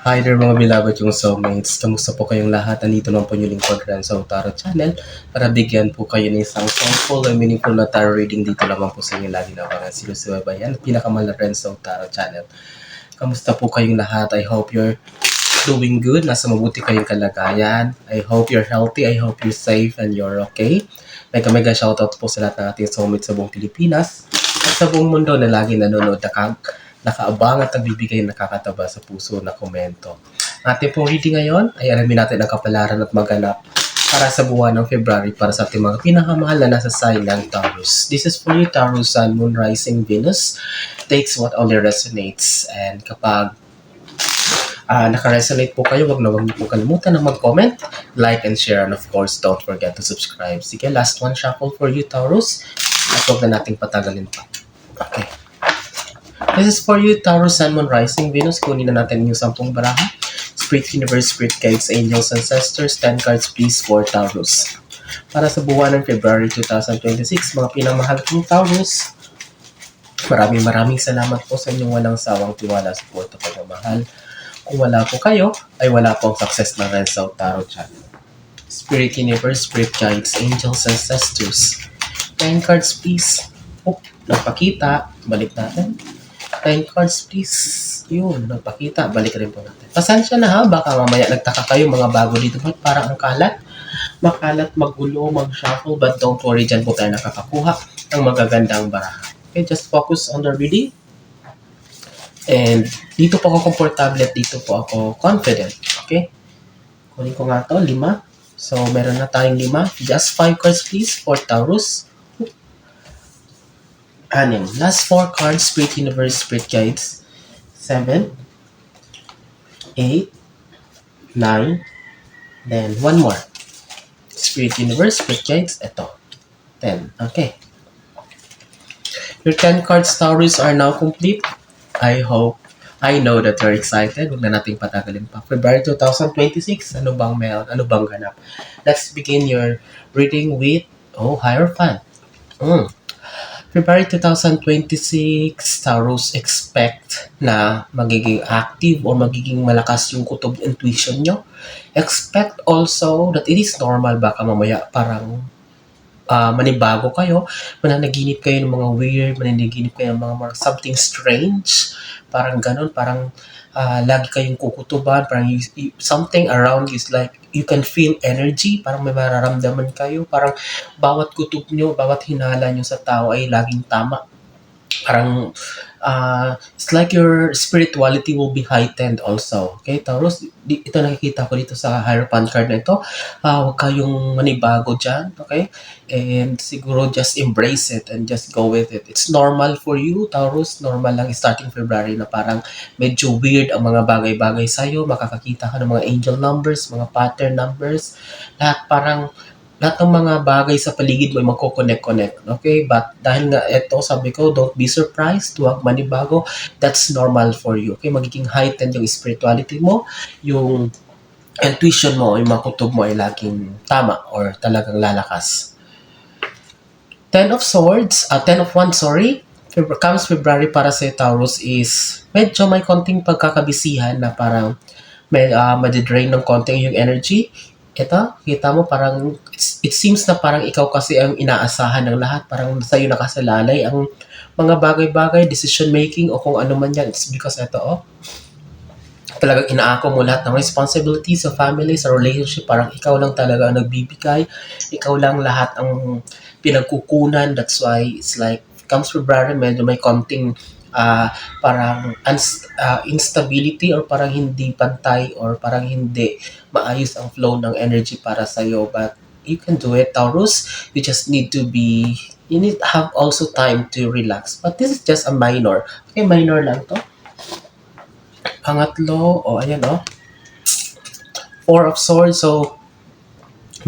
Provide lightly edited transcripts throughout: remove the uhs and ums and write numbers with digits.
Hi there mga beloved yung soulmates. Kamusta po kayong lahat? Andito naman po yung lingkod Renzo Tarot Channel para bigyan po kayo ng isang soulful and meaningful na tarot reading dito lamang po sa inyo lagi na mga sinusubaybayan at pinakamahal na Renzo Tarot Channel. Kamusta po kayong lahat? I hope you're doing good. Nasa mabuti kayong kalagayan. I hope you're healthy. I hope you're safe and you're okay. Mega shoutout po sa lahat ng ating soulmates sa buong Pilipinas at sa buong mundo na lagi nanonood nakaabang at nagbibigay ng nakakataba sa puso na komento. Ating pong reading ngayon ay alamin natin ang kapalaran at maganap para sa buwan ng February para sa ating mga pinakamahal na nasa sign ng Taurus. This is for you, Taurus, Sun, Moon, Rising, Venus. Takes what only resonates. And kapag naka-resonate po kayo, wag niyo po kalimutan na mag-comment, like, and share. And of course, don't forget to subscribe. Sige, last one shuffle for you, Taurus. At wag na nating patagalin pa. Okay. This is for you, Taurus, Sun, Moon, Rising, Venus. Kunin na natin yung 10 baraha. Spirit Universe, Spirit Guides, Angels, Ancestors. 10 cards please for Taurus. Para sa buwan ng February 2026, mga pinamahal kong Taurus, maraming salamat po sa inyong walang sawang tiwala, support at pagmamahal. Kung wala po kayo, ay wala po ang success ng Renzo Tarot Channel. Spirit Universe, Spirit Guides, Angels, Ancestors. 10 cards please. Nagpakita. Balik natin. 10 cards please. Yun, nagpakita. Balik rin po natin. Pasensya na ha, baka mamaya nagtaka kayo mga bago dito. Parang ang kalat. Makalat, magulo, mag-shuffle. But don't worry, dyan po tayo nakakakuha ng magagandang baraha. Okay, just focus on the reading. And dito po ako komportable at dito po ako confident. Okay? Kunin ko nga to, 5. So, meron na tayong 5. Just 5 cards please for Taurus. 6. Last 4 cards, Spirit Universe, Spirit Guides. 7, 8, 9, then 1 more. Spirit Universe, Spirit Guides, ito. 10. Okay. Your 10 cards, Taurus, are now complete. I know that you're excited. Huwag na nating patagalin pa. February 2026, ano bang meron? Ano bang ganap? Let's begin your reading with, Hierophant. February 2026, Taurus, expect na magiging active or magiging malakas yung kutob intuition nyo. Expect also that it is normal baka mamaya parang manibago kayo, mananaginip kayo ng mga weird, mananaginip kayo ng mga something strange, parang ganun, parang lagi kayong kukutuban, parang something around you is like, you can feel energy, parang may mararamdaman kayo, parang bawat kutob nyo, bawat hinala nyo sa tao ay laging tama. Parang it's like your spirituality will be heightened also. Okay, Taurus, ito nakikita ko dito sa Hierophant card na ito. Huwag kayong manibago dyan, okay? And siguro just embrace it and just go with it. It's normal for you, Taurus. Normal lang starting February na parang medyo weird ang mga bagay-bagay sa'yo. Makakakita ka ng mga angel numbers, mga pattern numbers. Lahat ng mga bagay sa paligid mo ay magko-connect. Okay? But dahil nga ito, sabi ko, don't be surprised, huwag manibago. That's normal for you. Okay? Magiging heightened yung spirituality mo, yung intuition mo, yung mga kutob mo ay laging tama or talagang lalakas. 10 of Wands, comes February para sa Taurus is medyo may konting pagkakabisihan na parang may madidrain ng konting yung energy. Ito, kita mo parang it seems na parang ikaw kasi ang inaasahan ng lahat, parang sa'yo nakasalalay ang mga bagay-bagay, decision making o kung ano man yan. It's because ito, talagang inaako mo lahat ng responsibility sa family, sa relationship, parang ikaw lang talaga ang nagbibigay, ikaw lang lahat ang pinagkukunan. That's why it's like, comes February, medyo may konting parang instability or parang hindi pantay or parang hindi maayos ang flow ng energy para sa'yo. But you can do it, Taurus. You need to have also time to relax. But this is just a minor. Okay, minor lang to. Pangatlo, ayan 4 of Swords. So,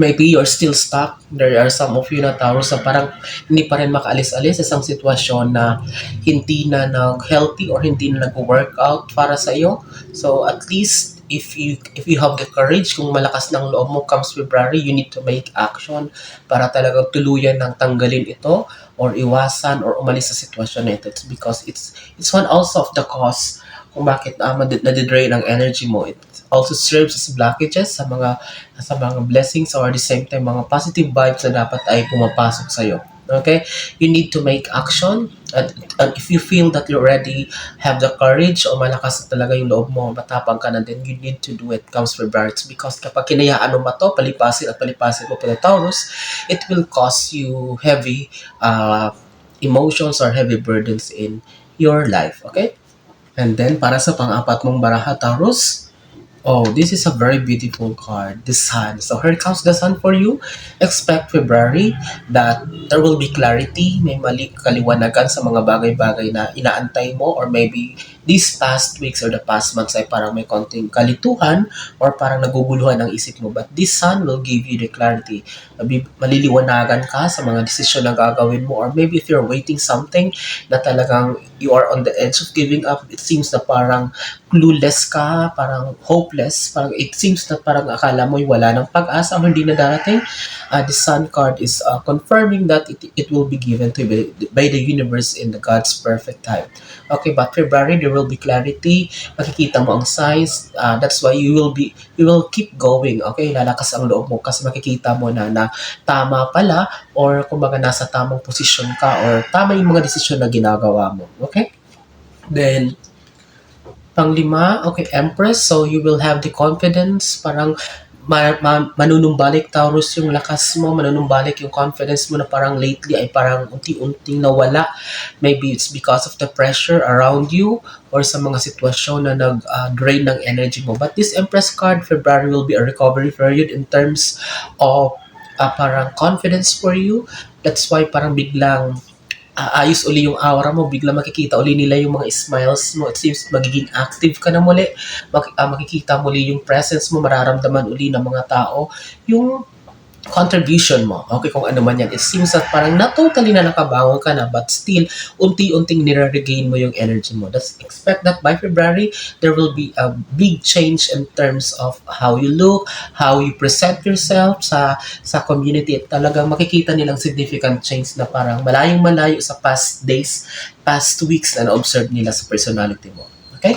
maybe you're still stuck. There are some of you na Taurus na parang hindi pa rin makaalis-alis sa isang sitwasyon na hindi na nag-healthy or hindi na nag-workout para sa iyo. So at least if you have the courage, kung malakas ng loob mo comes February, you need to make action para talagang tuluyan ng tanggalin ito or iwasan or umalis sa sitwasyon na ito. It's because it's one also of the cause kung bakit nadidrain ang energy mo. It also serves as blockages sa mga blessings or at the same time mga positive vibes na dapat ay pumapasok sa'yo. Okay? You need to make action and if you feel that you already have the courage o malakas na talaga yung loob mo, matapang ka na, then you need to do it comes February. It's because kapag kinayaan mo ba to, palipasin at palipasin mo pa ng Taurus, it will cause you heavy emotions or heavy burdens in your life. Okay? And then, para sa pang-apat mong baraha, Taurus, oh, this is a very beautiful card, the Sun. So here comes the Sun for you. Expect February that there will be clarity, may mali kaliwanagan sa mga bagay-bagay na inaantay mo or maybe these past weeks or the past months ay parang may konting kalituhan or parang naguguluhan ang isip mo. But this Sun will give you the clarity. Maliliwanagan ka sa mga desisyon na gagawin mo or maybe if you're waiting something na talagang you are on the edge of giving up, it seems na parang clueless ka, parang hopeless, parang it seems na parang akala mo wala ng pag-asa o hindi na darating. The Sun card is confirming that it will be given to you by the universe in the God's perfect time. Okay, but February there will be clarity, makikita mo ang signs, that's why you will keep going. Okay, lalakas ang loob mo kasi makikita mo na tama pala or kumbaga nasa tamang posisyon ka or tama yung mga desisyon na ginagawa mo. Okay? Then, panglima, okay, Empress. So, you will have the confidence. Parang manunumbalik, Taurus, yung lakas mo. Manunumbalik yung confidence mo na parang lately ay parang unti-unting nawala. Maybe it's because of the pressure around you or sa mga sitwasyon na nag-drain ng energy mo. But this Empress card, February will be a recovery period in terms of parang confidence for you. That's why parang biglang aayos uli yung aura mo, bigla makikita uli nila yung mga smiles mo. It seems magiging active ka na muli. Makikita muli yung presence mo, mararamdaman uli ng mga tao yung contribution mo. Okay, kung ano man yan. It seems that parang not totally na nakabangon ka na, but still, unti-unting nire-regain mo yung energy mo. Let's expect that by February, there will be a big change in terms of how you look, how you present yourself sa community. At talagang makikita nilang significant change na parang malayong malayo sa past days, past weeks na na-observe nila sa personality mo. Okay?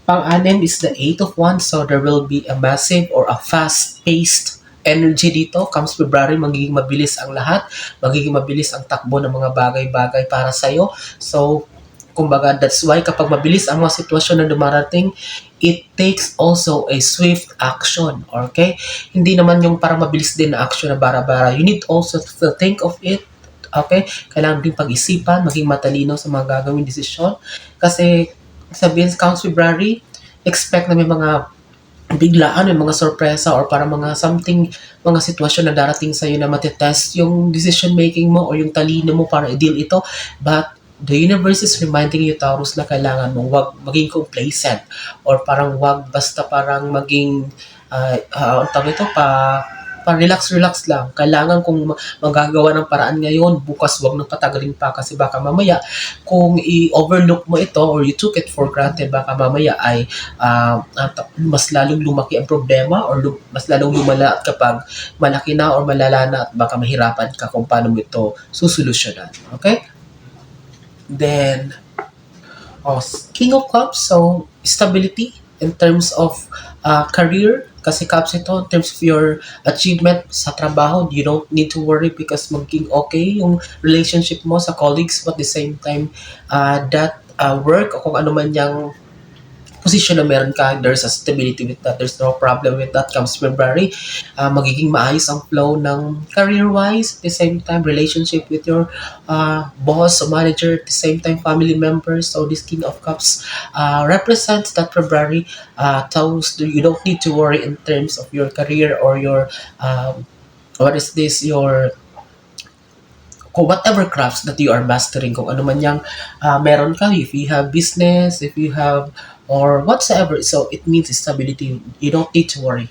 Pang-anim is the Eight of Wands, so there will be a massive or a fast-paced energy dito. Comes February, magiging mabilis ang lahat, magiging mabilis ang takbo ng mga bagay-bagay para sa'yo. So, kumbaga, that's why kapag mabilis ang mga sitwasyon na dumarating, it takes also a swift action, okay? Hindi naman yung parang mabilis din na action na bara-bara. You need also to think of it, okay? Kailangan din pag-isipan, maging matalino sa mga gagawin desisyon. Kasi, sabihin, comes February, expect na may mga biglaan, may mga sorpresa or para mga something, mga sitwasyon na darating sa'yo na matitest yung decision making mo or yung talino mo para i-deal ito. But the universe is reminding you, Taurus, na kailangan mong wag maging complacent or parang wag basta parang maging ang tawag ito, relax lang. Kailangan kung magagawa ng paraan ngayon, bukas wag nang patagalin pa kasi baka mamaya kung i-overlook mo ito or you took it for granted, baka mamaya ay mas lalong lumaki ang problema or mas lalong lumala kapag malaki na or malala na at baka mahirapan ka kung paano mo ito susolusyonan. Okay? Then, King of Cups, so stability in terms of career, kasi Cups ito, in terms of your achievement sa trabaho, you don't need to worry because maging okay yung relationship mo sa colleagues, but at the same time, that work o kung ano man yung position na meron ka, there's a stability with that, there's no problem with that. Comes February, magiging maayos ang flow ng career-wise, at the same time, relationship with your boss or manager, at the same time, family members. So this King of Cups represents that February, Taurus, you don't need to worry in terms of your career or your, your kung whatever crafts that you are mastering, kung ano man yung meron ka, if you have business, if you have, or whatsoever, so it means stability. You don't need to worry.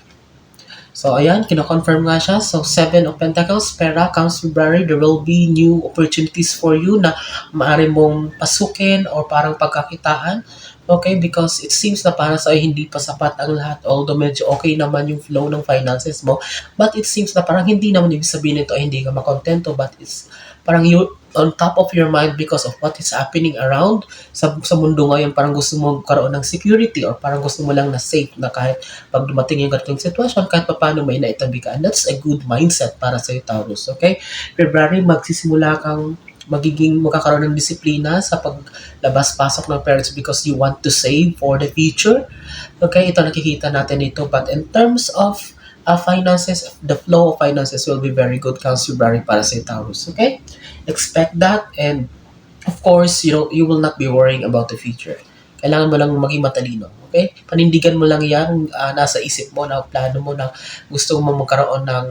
So, ayan, kino-confirm nga siya. So, Seven of Pentacles, pera, comes February, there will be new opportunities for you na maaari mong pasukin or parang pagkakitaan. Okay, because it seems na para sa hindi pa sapat ang lahat, although medyo okay naman yung flow ng finances mo, but it seems na parang hindi naman ibig sabihin nito ay hindi ka makontento, but it's parang on top of your mind because of what is happening around sa mundo ngayon. Parang gusto mo karoon ng security or parang gusto mo lang na safe na kahit pag dumating yung ganitong sitwasyon, kahit paano may naitabi ka. And that's a good mindset para sa Taurus, okay? February, magsisimula kang magkakaroon ng disiplina sa paglabas-pasok ng parents because you want to save for the future. Okay, ito nakikita natin ito. But in terms of finances, the flow of finances will be very good comes February para sa Taurus. Okay? Expect that, and of course, you will not be worrying about the future. Kailangan mo lang maging matalino. Okay? Panindigan mo lang yan, nasa isip mo, na plano mo na gusto mo magkaroon ng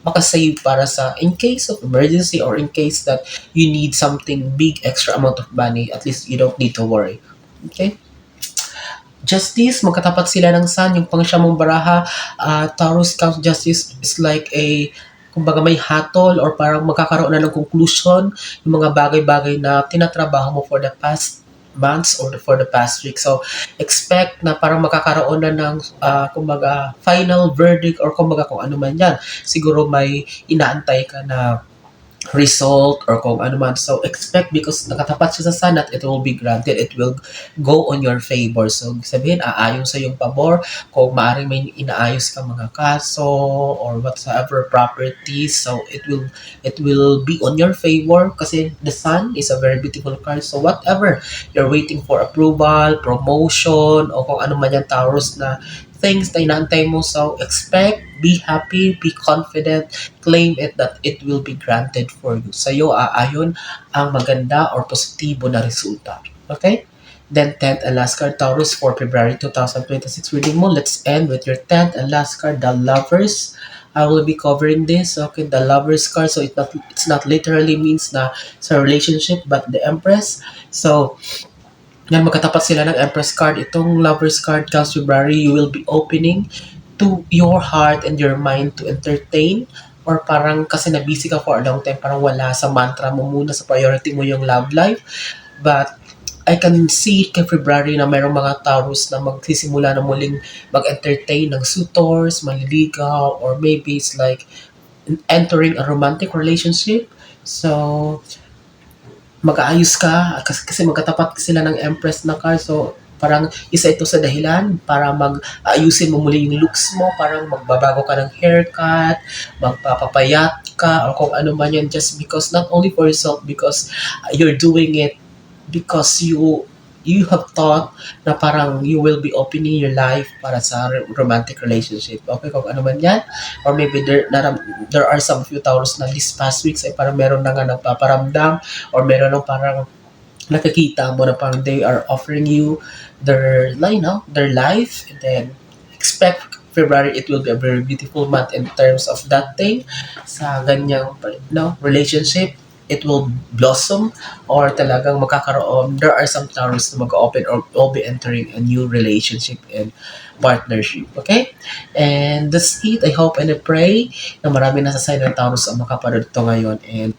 makasave para sa in case of emergency or in case that you need something big extra amount of money, at least you don't need to worry. Okay? Justice, magkatapat sila ng Sun, yung pang mong baraha. Taurus counts Justice is like kumbaga may hatol or parang magkakaroon na ng conclusion yung mga bagay-bagay na tinatrabaho mo for the past months or for the past week. So, expect na parang makakaroon na ng kumbaga final verdict or kumbaga kung ano man yan. Siguro may inaantay ka na result or kung ano man. So, expect because nakatapat siya sa sun that it will be granted. It will go on your favor. So, sabihin, aayon sa yung pabor. Kung maaaring may inaayos ka mga kaso or whatsoever properties. So, it will be on your favor kasi the sun is a very beautiful card. So, whatever you're waiting for approval, promotion, o kung ano man yan Taurus na things na inaantay mo. So, expect, be happy, be confident, claim it that it will be granted for you. Sa'yo, aayon ang maganda or positibo na resulta. Okay? Then, 10th and last card, Taurus, for February 2026 reading mo. Let's end with your 10th and last card, the Lovers. I will be covering this. Okay, the Lovers card. So, it's not literally means na sa relationship, but the Empress. So, yan, magkatapat sila ng Empress card. Itong Lovers card comes February, you will be opening to your heart and your mind to entertain or parang kasi na-busy ka for a long time, parang wala sa mantra mo muna, sa priority mo yung love life. But I can see kay February na mayroong mga Taurus na magsisimula na muling mag-entertain ng suitors, maliligaw, or maybe it's like entering a romantic relationship. So, mag-aayos ka kasi magkatapat sila ng Empress na card. So, parang isa ito sa dahilan para mag-ayusin mo muli yung looks mo, parang magbabago ka ng haircut, magpapapayat ka, o kung ano man yan, just because, not only for yourself, because you're doing it because you have thought na parang you will be opening your life para sa romantic relationship. Okay, kung ano man yan. Or maybe there are some few Taurus na this past weeks ay parang meron na nga nagpaparamdam or meron ng parang nakikita mo na parang they are offering you their life, and then expect February it will be a very beautiful month in terms of that thing sa ganyang relationship. It will blossom or talagang magkakaroon. There are some Taurus na mag-open or will be entering a new relationship and partnership. Okay? And that's it. I hope and I pray na marami nasa side ng Taurus ang makapanood ito ngayon. And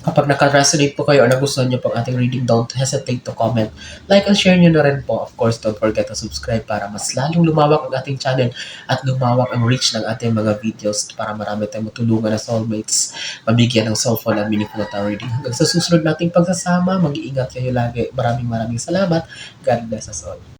kapag naka-resonate po kayo or nagustuhan nyo pong ating reading, don't hesitate to comment. Like and share nyo na rin po. Of course, don't forget to subscribe para mas lalong lumawak ang ating channel at lumawak ang reach ng ating mga videos para marami tayong matulungan na soulmates, mabigyan ng soulful and meaningful na tarot reading. Hanggang sa susunod nating pagsasama, mag-iingat kayo lagi. Maraming salamat. God bless us all.